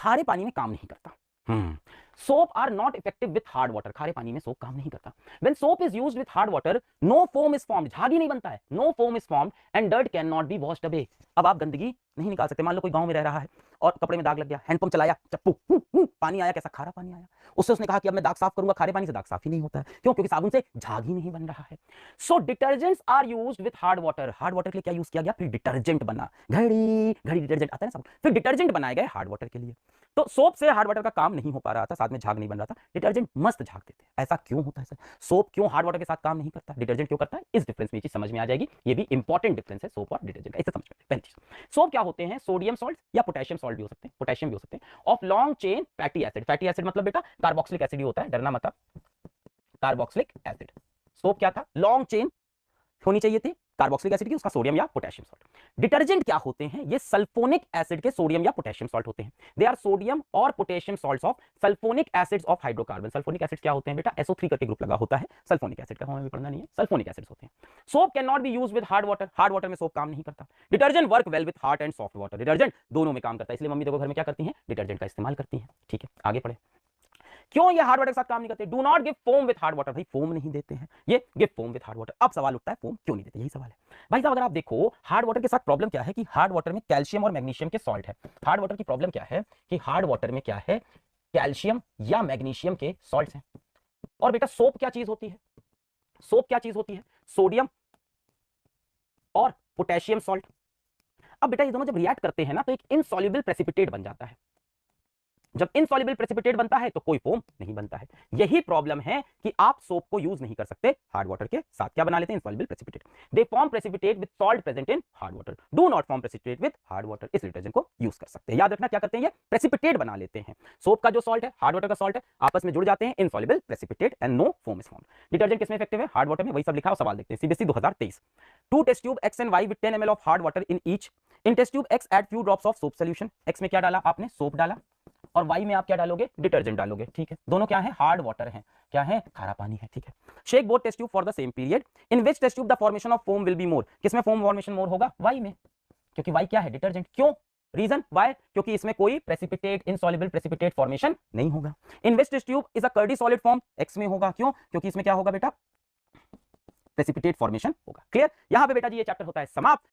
खारे पानी में काम नहीं करता। Soap are not effective with hard water, खारे पानी में सोप काम नहीं करता। When soap is used with hard water no foam is formed, झाग ही नहीं बनता है, no foam is formed and dirt can not be washed away. अब आप गंदगी नहीं निकाल सकते। मान लो कोई गांव में रह रहा है और कपड़े में दाग लग गया, हैंडपंप चलाया, चप्पू पानी आया, कैसा खारा पानी आया, उससे उसने कहा कि अब मैं दाग साफ करूंगा, खारे पानी से दाग साफ ही नहीं होता है। क्यों? क्योंकि साबुन से झाग ही नहीं बन रहा है। So detergents are used with hard water, hard water के लिए क्या यूज किया गया? फिर डिटर्जेंट बना, घड़ी घड़ी डिटर्जेंट आता है ना, फिर डिटर्जेंट बनाए गए हार्ड वाटर के लिए। तो सोप से हार्ड वाटर का काम नहीं हो पा रहा था, साथ में झाग नहीं बन रहा था, डिटर्जेंट मस्त झाग देते। ऐसा क्यों होता है सर? सोप क्यों हार्ड वाटर के साथ काम नहीं करता, डिटर्जेंट क्यों करता है? इस डिफरेंस में ये चीज समझ में आ जाएगी। ये भी इंपॉर्टेंट डिफरेंस है सोप और डिटर्जेंट का, इसे समझ में। पहली चीज, सोप क्या होते हैं? सोडियम सॉल्ट या पोटेशियम सॉल्ट भी हो सकते हैं, पोटेशियम भी हो सकते हैं, of long chain fatty acid. Fatty acid मतलब बेटा कार्बोक्सिलिक एसिड ही होता है, डरना मत, कार्बोक्सिलिक एसिड। सोप क्या था? लॉन्ग चेन होनी चाहिए थी कार्बोक्सिलिक एसिड की, उसका सोडियम या पोटेशियम सॉल्ट। डिटर्जेंट क्या होते हैं? ये सल्फोनिक एसिड के सोडियम या पोटेशियम सॉल्ट होते हैं। दे आर सोडियम और potassium salts of sulphonic acids of hydrocarbon. Sulphonic acid क्या होते हैं बेटा? SO3 करके ग्रुप लगा होता है, सल्फोनिक एसिड का हमें भी पढ़ना नहीं है, सल्फोनिक एसिड्स होते हैं। Soap can not be used with hard water, hard water में सोप काम नहीं करता। Detergent work well with hard and soft water, detergent दोनों में काम करता है, इसलिए मम्मी देखो घर में क्या करती हैं? डिटर्जेंट का इस्तेमाल करती हैं। ठीक है, आगे पढ़े। क्यों ये हार्ड वाटर के साथ काम नहीं करते? Do not give foam with hard water, भाई फोम नहीं देते हैं, ये give foam with hard water. अब सवाल उठता है फोम क्यों नहीं देते, यही सवाल है भाई साहब। अगर आप देखो हार्ड वाटर के साथ प्रॉब्लम क्या है कि हार्ड वाटर में कैल्शियम और मैग्नीशियम के सॉल्ट है। हार्ड वाटर की प्रॉब्लम क्या है कि हार्ड वाटर में क्या है? कैल्शियम या मैग्नीशियम के सॉल्ट हैं। और बेटा सोप क्या चीज होती है? सोप क्या चीज होती है? सोडियम और पोटेशियम सॉल्ट। अब बेटा ये दोनों जब रिएक्ट करते हैं ना तो एक इनसॉल्युबल प्रेसिपिटेट बन जाता है। जब इनसॉल्युबल प्रेसिपिटेट बनता है तो कोई फोम नहीं बनता है। यही प्रॉब्लम है कि आप सोप को यूज नहीं कर सकते हार्ड वाटर के साथ। क्या बना लेते हैं? Insoluble precipitate. They form precipitate with salt present in hard water, do not form precipitate with hard water. इस डिटर्जेंट को यूज कर सकते हैं। याद रखना क्या करते हैं? ये प्रेसिपिटेट बना लेते हैं। सोप का जो सॉल्ट है, हार्ड वाटर का सॉल्ट है, आपस में जुड़ जाते हैं, insoluble precipitate and no foam is formed. Detergent किसमें इफेक्टिव है? हार्ड वाटर में। वही सब लिखा है, सवाल देखते हैं। CBSE 2023, 2 test tube X and Y with 10 ml of hard water in each. In test tube X add few drops of soap solution. X में क्या डाला आपने? सोप डाला, और वाई में आप क्या डालोगे? डिटर्जेंट डालोगे। ठीक है, दोनों क्या है? हार्ड वाटर है। क्या है? खारा पानी है। ठीक है, shake both test tube for the same period. In which test tube the formation of foam will be more? किसमें फोम फॉर्मेशन मोर होगा? वाई में, क्योंकि वाई क्या है? डिटर्जेंट। क्यों? Reason why? क्योंकि इसमें कोई प्रेसिपिटेट, इनसॉल्युबल प्रेसिपिटेट फॉर्मेशन नहीं होगा। In which test tube is a curdy solid form? X में होगा। क्यों? क्योंकि इसमें क्या होगा बेटा? प्रेसिपिटेट फॉर्मेशन होगा। क्लियर? यहां पे बेटा जी ये चैप्टर होता है समाप्त।